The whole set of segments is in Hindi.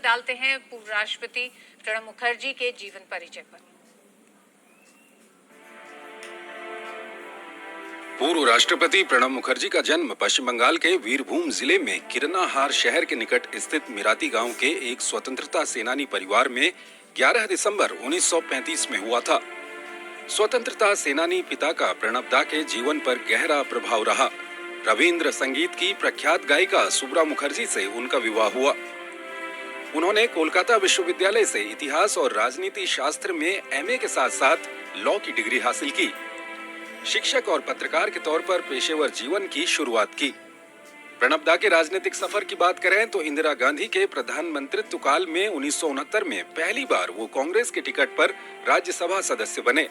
डालते हैं पूर्व राष्ट्रपति प्रणब मुखर्जी के जीवन परिचय पर। पूर्व राष्ट्रपति प्रणब मुखर्जी का जन्म पश्चिम बंगाल के वीरभूम जिले में किरनाहार शहर के निकट स्थित मिराती गांव के एक स्वतंत्रता सेनानी परिवार में 11 दिसंबर 1935 में हुआ था। स्वतंत्रता सेनानी पिता का प्रणब दा के जीवन पर गहरा प्रभाव रहा। रविंद्र संगीत की प्रख्यात गायिका सुब्रा मुखर्जी से उनका विवाह हुआ। उन्होंने कोलकाता विश्वविद्यालय से इतिहास और राजनीति शास्त्र में एमए के साथ साथ लॉ की डिग्री हासिल की। शिक्षक और पत्रकार के तौर पर पेशेवर जीवन की शुरुआत की। प्रणब दा के राजनीतिक सफर की बात करें तो इंदिरा गांधी के प्रधानमंत्रित्व काल में 1969 में पहली बार वो कांग्रेस के टिकट पर राज्यसभा सदस्य बने।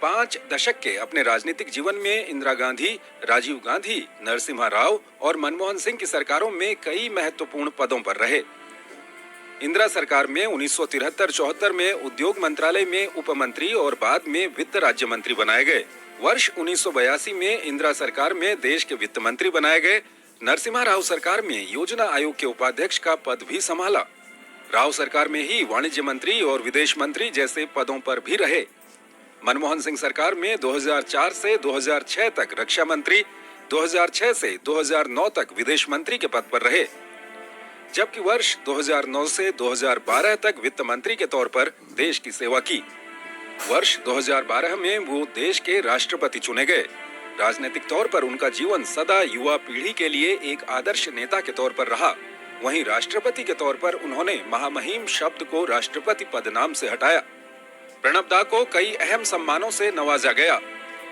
5 दशक के अपने राजनीतिक जीवन में इंदिरा गांधी, राजीव गांधी, नरसिम्हा राव और मनमोहन सिंह की सरकारों में कई महत्वपूर्ण पदों पर रहे। इंदिरा सरकार में 1973-74 में उद्योग मंत्रालय में उप मंत्री और बाद में वित्त राज्य मंत्री बनाए गए। वर्ष 1982 में इंदिरा सरकार में देश के वित्त मंत्री बनाए गए। नरसिम्हा राव सरकार में योजना आयोग के उपाध्यक्ष का पद भी संभाला। राव सरकार में ही वाणिज्य मंत्री और विदेश मंत्री जैसे पदों पर भी रहे। मनमोहन सिंह सरकार में 2004 से 2006 तक रक्षा मंत्री, 2006 से 2009 तक विदेश मंत्री के पद पर रहे, जबकि वर्ष 2009 से 2012 तक वित्त मंत्री के तौर पर देश की सेवा की। वर्ष 2012 में वो देश के राष्ट्रपति चुने गए। राजनीतिक तौर पर उनका जीवन सदा युवा पीढ़ी के लिए एक आदर्श नेता के तौर पर रहा। वहीं राष्ट्रपति के तौर पर उन्होंने महामहिम शब्द को राष्ट्रपति पद नाम से हटाया। प्रणब दा को कई अहम सम्मानों से नवाजा गया।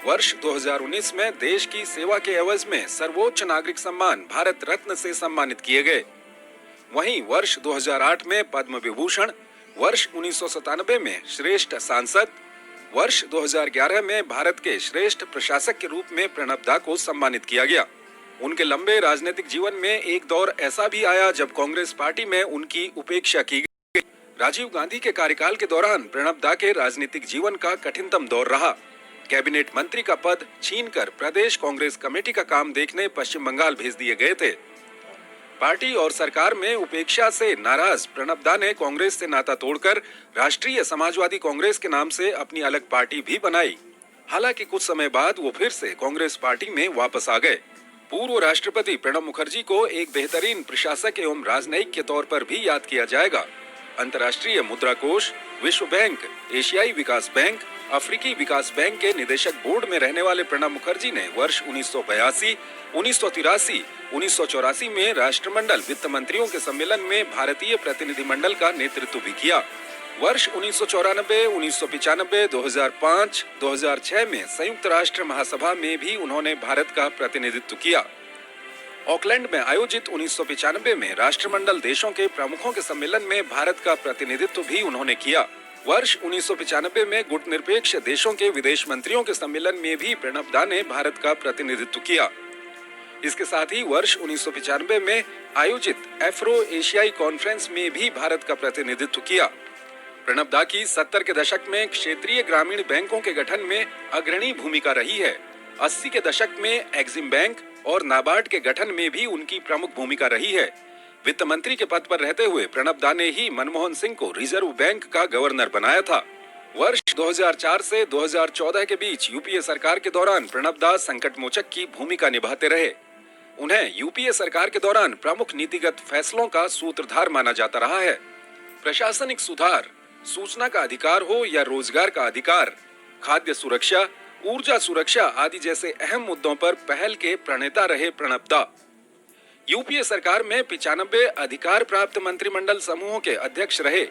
वर्ष 2019 में देश की सेवा के एवज में सर्वोच्च नागरिक सम्मान भारत रत्न से सम्मानित किए गए। वहीं वर्ष 2008 में पद्म विभूषण, वर्ष 1997 में श्रेष्ठ सांसद, वर्ष 2011 में भारत के श्रेष्ठ प्रशासक के रूप में प्रणब दा को सम्मानित किया गया। उनके लंबे राजनीतिक जीवन में एक दौर ऐसा भी आया जब कांग्रेस पार्टी में उनकी उपेक्षा की गई। राजीव गांधी के कार्यकाल के दौरान प्रणब दा के राजनीतिक जीवन का कठिनतम दौर रहा। कैबिनेट मंत्री का पद छीनकर प्रदेश कांग्रेस कमेटी का काम देखने पश्चिम बंगाल भेज दिए गए थे। पार्टी और सरकार में उपेक्षा से नाराज प्रणब दा ने कांग्रेस से नाता तोड़कर राष्ट्रीय समाजवादी कांग्रेस के नाम से अपनी अलग पार्टी भी बनाई। हालांकि कुछ समय बाद वो फिर से कांग्रेस पार्टी में वापस आ गए। पूर्व राष्ट्रपति प्रणब मुखर्जी को एक बेहतरीन प्रशासक एवं राजनयिक के तौर पर भी याद किया जाएगा। अंतर्राष्ट्रीय मुद्रा कोष, विश्व बैंक, एशियाई विकास बैंक, अफ्रीकी विकास बैंक के निदेशक बोर्ड में रहने वाले प्रणब मुखर्जी ने वर्ष 1982, 1983, 1984 में राष्ट्रमंडल वित्त मंत्रियों के सम्मेलन में भारतीय प्रतिनिधिमंडल का नेतृत्व भी किया। वर्ष 1994, 1995, 2005, 2006 में संयुक्त राष्ट्र महासभा में भी उन्होंने भारत का प्रतिनिधित्व किया। ऑकलैंड में आयोजित 1995 में राष्ट्रमंडल देशों के प्रमुखों के सम्मेलन में भारत का प्रतिनिधित्व भी उन्होंने किया। वर्ष 1995 में गुटनिरपेक्ष देशों के विदेश मंत्रियों के सम्मेलन में भी प्रणब दा ने भारत का प्रतिनिधित्व किया। इसके साथ ही वर्ष 1995 में आयोजित एफ्रो एशियाई कॉन्फ्रेंस में भी भारत का प्रतिनिधित्व किया। प्रणब दा की 70 के दशक में क्षेत्रीय ग्रामीण बैंकों के गठन में अग्रणी भूमिका रही है। 80 के दशक में एक्सिम बैंक और नाबार्ड के गठन में भी उनकी प्रमुख भूमिका रही है। वित्त मंत्री के पद पर रहते हुए प्रणब दा ने ही मनमोहन सिंह को रिजर्व बैंक का गवर्नर बनाया था। वर्ष 2004 से 2014 के बीच यूपीए सरकार के दौरान प्रणब दा संकट मोचक की भूमिका निभाते रहे। उन्हें यूपीए सरकार के दौरान प्रमुख नीतिगत फैसलों का सूत्रधार माना जाता रहा है। प्रशासनिक सुधार, सूचना का अधिकार हो या रोजगार का अधिकार, खाद्य सुरक्षा, ऊर्जा सुरक्षा आदि जैसे अहम मुद्दों पर पहल के प्रणेता रहे प्रणब दा। यूपीए सरकार में 95 अधिकार प्राप्त मंत्रिमंडल समूहों के अध्यक्ष रहे।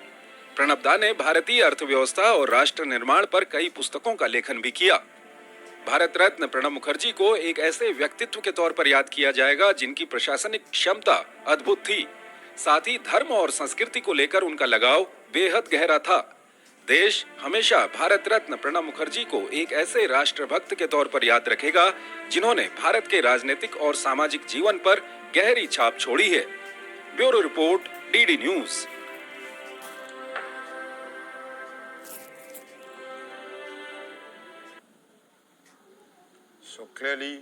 प्रणब दा ने भारतीय अर्थव्यवस्था और राष्ट्र निर्माण पर कई पुस्तकों का लेखन भी किया। भारत रत्न प्रणब मुखर्जी को एक ऐसे व्यक्तित्व के तौर पर याद किया जाएगा जिनकी प्रशासनिक क्षमता अद्भुत थी। साथ ही धर्म और संस्कृति को लेकर उनका लगाव बेहद गहरा था। देश हमेशा भारत रत्न प्रणब मुखर्जी को एक ऐसे राष्ट्रभक्त के तौर पर याद रखेगा जिन्होंने भारत के राजनीतिक और सामाजिक जीवन पर गहरी छाप छोड़ी है। Bureau report, DD news. So clearly